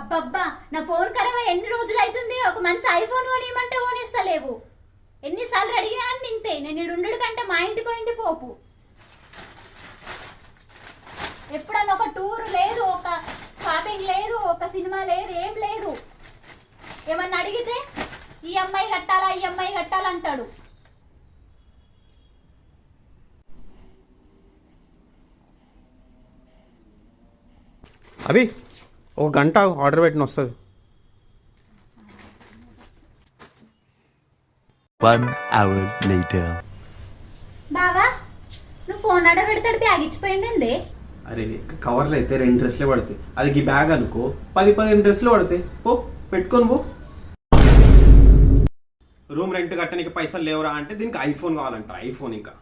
అబ్బబ్బా, నా ఫోన్ ఖరాబ్ ఎన్ని రోజులు అవుతుంది. ఒక మంచి ఐఫోన్ కొనియమంటే కొనిస్తలేవు. ఎన్నిసార్లు అడిగినా అని నింతే. నేను ఇక్కడ ఉండడు కంటే మా ఇంటికి పోయింది పోపు. ఎప్పుడన్నా ఒక టూర్ లేదు, ఒక షాపింగ్ లేదు, ఒక సినిమా లేదు, ఏం లేదు. ఏమన్నా అడిగితే ఈఎంఐ కట్టాలా ఈఎంఐ కట్టాలంటాడు. అవి ఒక గంట ఆర్డర్ పెట్టిన వస్తుంది. 1 hour later. బావా, నువ్వు ఫోన్ ఆర్డర్ పెడతాడు బ్యాగ్ ఇచ్చిపోయింది. అరే కవర్లు అయితే 2 డ్రెస్లే పడతాయి. అది ఈ బ్యాగ్ అనుకో 10-15 డ్రెస్లు పడతాయి. పో పెట్టుకొని పో. రూమ్ రెంట్ కట్టడానికి పైసలు లేవురా అంటే దీనికి ఐఫోన్ కావాలంట. ఐఫోన్ ఇంకా